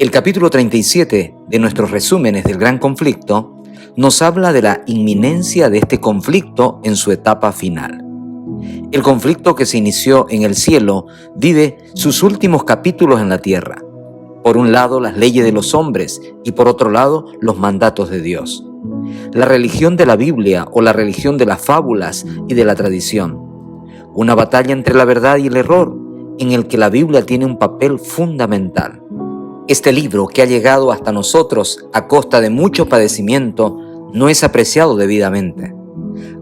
El capítulo 37 de nuestros resúmenes del Gran Conflicto nos habla de la inminencia de este conflicto en su etapa final. El conflicto que se inició en el cielo vive sus últimos capítulos en la tierra. Por un lado, las leyes de los hombres y por otro lado, los mandatos de Dios. La religión de la Biblia o la religión de las fábulas y de la tradición. Una batalla entre la verdad y el error, en el que la Biblia tiene un papel fundamental. Este libro, que ha llegado hasta nosotros a costa de mucho padecimiento, no es apreciado debidamente.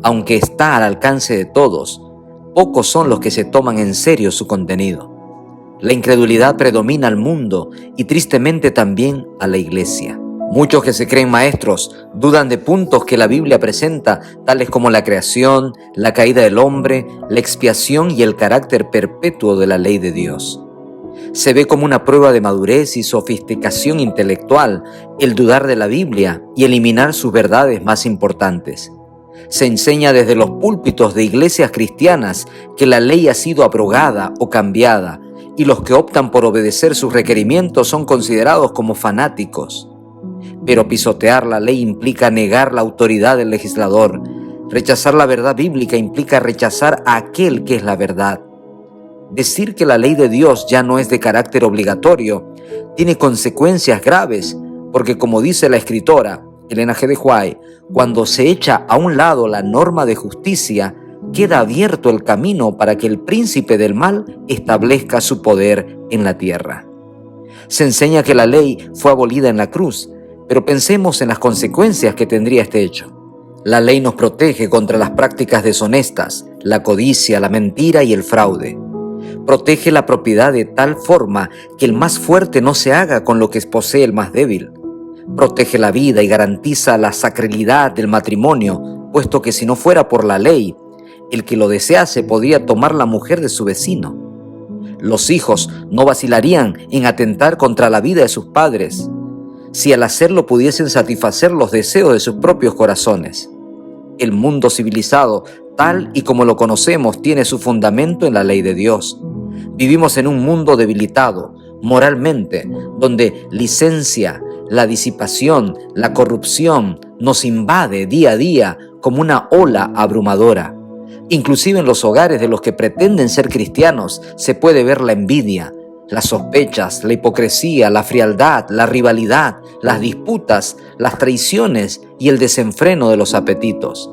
Aunque está al alcance de todos, pocos son los que se toman en serio su contenido. La incredulidad predomina al mundo y tristemente también a la iglesia. Muchos que se creen maestros dudan de puntos que la Biblia presenta, tales como la creación, la caída del hombre, la expiación y el carácter perpetuo de la ley de Dios. Se ve como una prueba de madurez y sofisticación intelectual el dudar de la Biblia y eliminar sus verdades más importantes. Se enseña desde los púlpitos de iglesias cristianas que la ley ha sido abrogada o cambiada y los que optan por obedecer sus requerimientos son considerados como fanáticos. Pero pisotear la ley implica negar la autoridad del legislador. Rechazar la verdad bíblica implica rechazar a aquel que es la verdad. Decir que la ley de Dios ya no es de carácter obligatorio tiene consecuencias graves, porque como dice la escritora Elena G. de White, cuando se echa a un lado la norma de justicia, queda abierto el camino para que el príncipe del mal establezca su poder en la tierra. Se enseña que la ley fue abolida en la cruz, pero pensemos en las consecuencias que tendría este hecho. La ley nos protege contra las prácticas deshonestas, la codicia, la mentira y el fraude. Protege la propiedad de tal forma que el más fuerte no se haga con lo que posee el más débil. Protege la vida y garantiza la sacralidad del matrimonio, puesto que si no fuera por la ley, el que lo desease podría tomar la mujer de su vecino. Los hijos no vacilarían en atentar contra la vida de sus padres, si al hacerlo pudiesen satisfacer los deseos de sus propios corazones. El mundo civilizado, tal y como lo conocemos, tiene su fundamento en la ley de Dios. Vivimos en un mundo debilitado moralmente, donde licencia, la disipación, la corrupción nos invade día a día como una ola abrumadora. Inclusive en los hogares de los que pretenden ser cristianos se puede ver la envidia, las sospechas, la hipocresía, la frialdad, la rivalidad, las disputas, las traiciones y el desenfreno de los apetitos.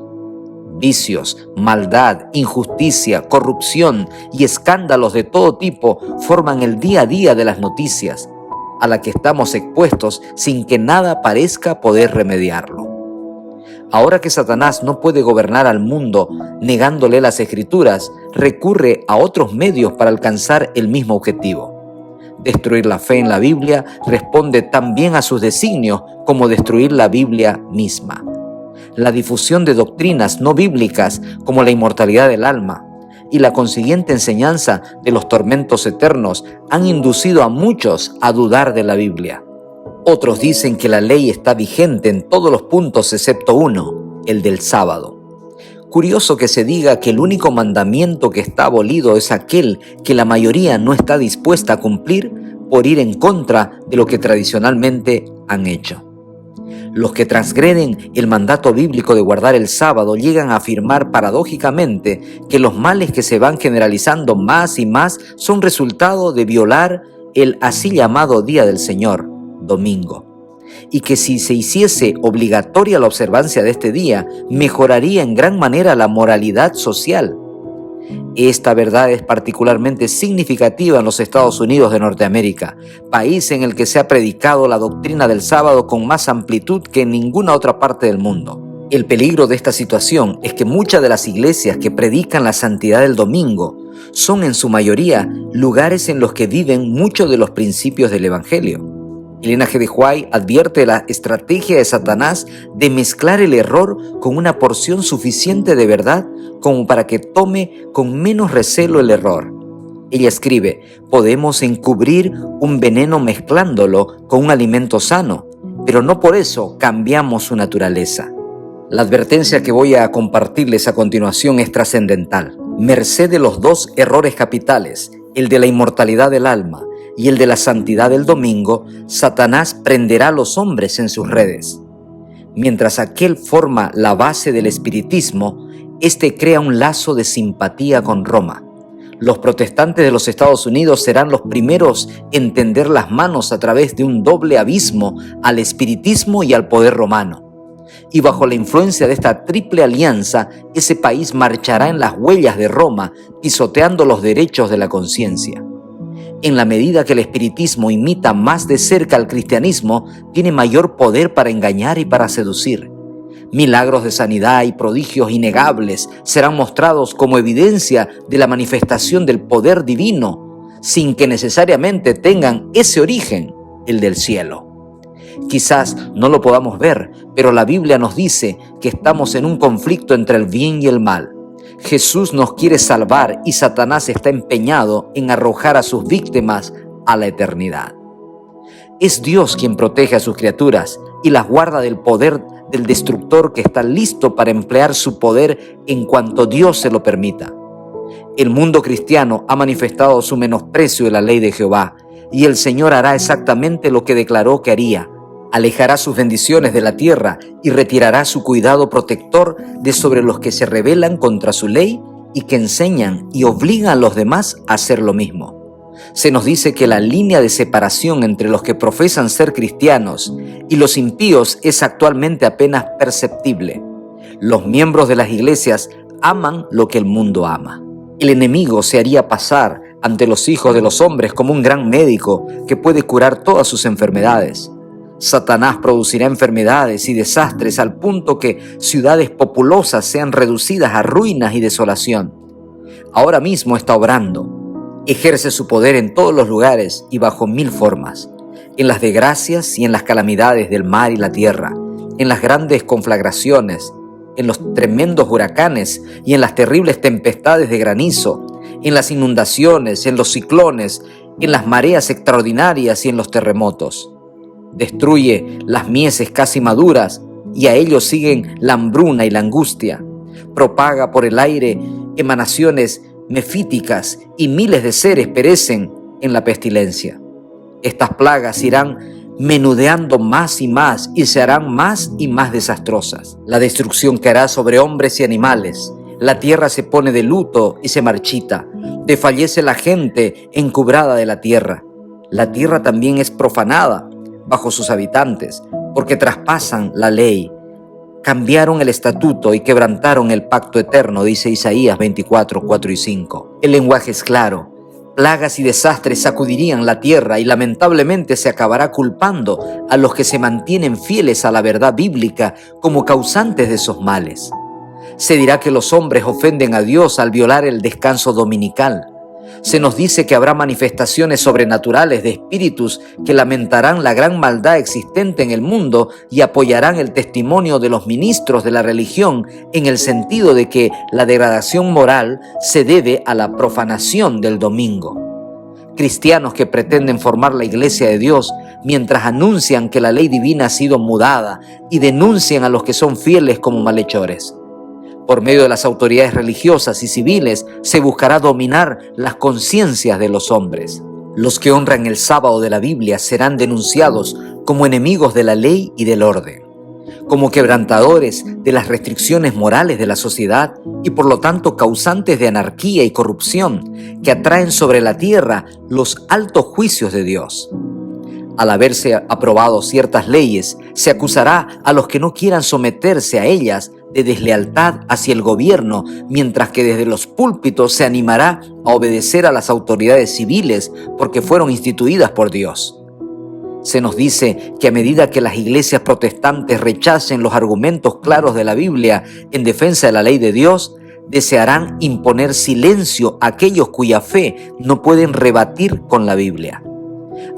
Vicios, maldad, injusticia, corrupción y escándalos de todo tipo forman el día a día de las noticias, a la que estamos expuestos sin que nada parezca poder remediarlo. Ahora que Satanás no puede gobernar al mundo negándole las Escrituras, recurre a otros medios para alcanzar el mismo objetivo. Destruir la fe en la Biblia responde tan bien a sus designios como destruir la Biblia misma. La difusión de doctrinas no bíblicas como la inmortalidad del alma y la consiguiente enseñanza de los tormentos eternos han inducido a muchos a dudar de la Biblia. Otros dicen que la ley está vigente en todos los puntos excepto uno, el del sábado. Curioso que se diga que el único mandamiento que está abolido es aquel que la mayoría no está dispuesta a cumplir por ir en contra de lo que tradicionalmente han hecho. Los que transgreden el mandato bíblico de guardar el sábado llegan a afirmar paradójicamente que los males que se van generalizando más y más son resultado de violar el así llamado Día del Señor, domingo, y que si se hiciese obligatoria la observancia de este día, mejoraría en gran manera la moralidad social. Esta verdad es particularmente significativa en los Estados Unidos de Norteamérica, país en el que se ha predicado la doctrina del sábado con más amplitud que en ninguna otra parte del mundo. El peligro de esta situación es que muchas de las iglesias que predican la santidad del domingo son en su mayoría lugares en los que viven muchos de los principios del Evangelio. Elena G. de White advierte la estrategia de Satanás de mezclar el error con una porción suficiente de verdad como para que tome con menos recelo el error. Ella escribe: podemos encubrir un veneno mezclándolo con un alimento sano, pero no por eso cambiamos su naturaleza. La advertencia que voy a compartirles a continuación es trascendental. Merced de los dos errores capitales, el de la inmortalidad del alma y el de la santidad del domingo, Satanás prenderá a los hombres en sus redes. Mientras aquel forma la base del espiritismo, este crea un lazo de simpatía con Roma. Los protestantes de los Estados Unidos serán los primeros en tender las manos a través de un doble abismo al espiritismo y al poder romano. Y bajo la influencia de esta triple alianza, ese país marchará en las huellas de Roma, pisoteando los derechos de la conciencia. En la medida que el espiritismo imita más de cerca al cristianismo, tiene mayor poder para engañar y para seducir. Milagros de sanidad y prodigios innegables serán mostrados como evidencia de la manifestación del poder divino, sin que necesariamente tengan ese origen, el del cielo. Quizás no lo podamos ver, pero la Biblia nos dice que estamos en un conflicto entre el bien y el mal. Jesús nos quiere salvar y Satanás está empeñado en arrojar a sus víctimas a la eternidad. Es Dios quien protege a sus criaturas y las guarda del poder del destructor que está listo para emplear su poder en cuanto Dios se lo permita. El mundo cristiano ha manifestado su menosprecio de la ley de Jehová y el Señor hará exactamente lo que declaró que haría. Alejará sus bendiciones de la tierra y retirará su cuidado protector de sobre los que se rebelan contra su ley y que enseñan y obligan a los demás a hacer lo mismo. Se nos dice que la línea de separación entre los que profesan ser cristianos y los impíos es actualmente apenas perceptible. Los miembros de las iglesias aman lo que el mundo ama. El enemigo se haría pasar ante los hijos de los hombres como un gran médico que puede curar todas sus enfermedades. Satanás producirá enfermedades y desastres al punto que ciudades populosas sean reducidas a ruinas y desolación. Ahora mismo está obrando. Ejerce su poder en todos los lugares y bajo 1000 formas, en las desgracias y en las calamidades del mar y la tierra, en las grandes conflagraciones, en los tremendos huracanes y en las terribles tempestades de granizo, en las inundaciones, en los ciclones, en las mareas extraordinarias y en los terremotos. Destruye las mieses casi maduras y a ellos siguen la hambruna y la angustia. Propaga por el aire emanaciones mefíticas y miles de seres perecen en la pestilencia. Estas plagas irán menudeando más y se harán más y más desastrosas. La destrucción caerá sobre hombres y animales. La tierra se pone de luto y se marchita. Desfallece la gente encubrada de la tierra. La tierra también es profanada bajo sus habitantes, porque traspasan la ley, cambiaron el estatuto y quebrantaron el pacto eterno, dice Isaías 24, 4 y 5. El lenguaje es claro. Plagas y desastres sacudirían la tierra y lamentablemente se acabará culpando a los que se mantienen fieles a la verdad bíblica como causantes de esos males. Se dirá que los hombres ofenden a Dios al violar el descanso dominical. Se nos dice que habrá manifestaciones sobrenaturales de espíritus que lamentarán la gran maldad existente en el mundo y apoyarán el testimonio de los ministros de la religión en el sentido de que la degradación moral se debe a la profanación del domingo. Cristianos que pretenden formar la iglesia de Dios mientras anuncian que la ley divina ha sido mudada y denuncian a los que son fieles como malhechores. Por medio de las autoridades religiosas y civiles se buscará dominar las conciencias de los hombres. Los que honran el sábado de la Biblia serán denunciados como enemigos de la ley y del orden, como quebrantadores de las restricciones morales de la sociedad y por lo tanto causantes de anarquía y corrupción que atraen sobre la tierra los altos juicios de Dios. Al haberse aprobado ciertas leyes, se acusará a los que no quieran someterse a ellas de deslealtad hacia el gobierno, mientras que desde los púlpitos se animará a obedecer a las autoridades civiles porque fueron instituidas por Dios. Se nos dice que a medida que las iglesias protestantes rechacen los argumentos claros de la Biblia en defensa de la ley de Dios, desearán imponer silencio a aquellos cuya fe no pueden rebatir con la Biblia.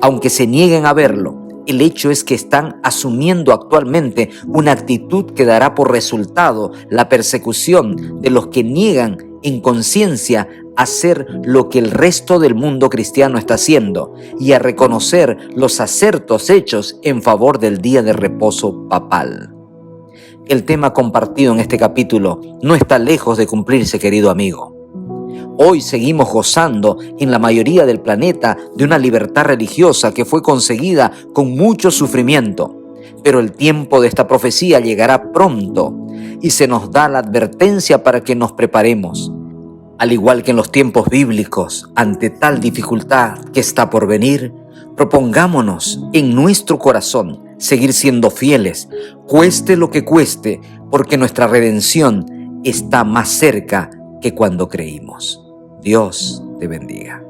Aunque se nieguen a verlo, el hecho es que están asumiendo actualmente una actitud que dará por resultado la persecución de los que niegan en conciencia a hacer lo que el resto del mundo cristiano está haciendo y a reconocer los acertos hechos en favor del día de reposo papal. El tema compartido en este capítulo no está lejos de cumplirse, querido amigo. Hoy seguimos gozando en la mayoría del planeta de una libertad religiosa que fue conseguida con mucho sufrimiento. Pero el tiempo de esta profecía llegará pronto y se nos da la advertencia para que nos preparemos. Al igual que en los tiempos bíblicos, ante tal dificultad que está por venir, propongámonos en nuestro corazón seguir siendo fieles, cueste lo que cueste, porque nuestra redención está más cerca que cuando creímos. Dios te bendiga.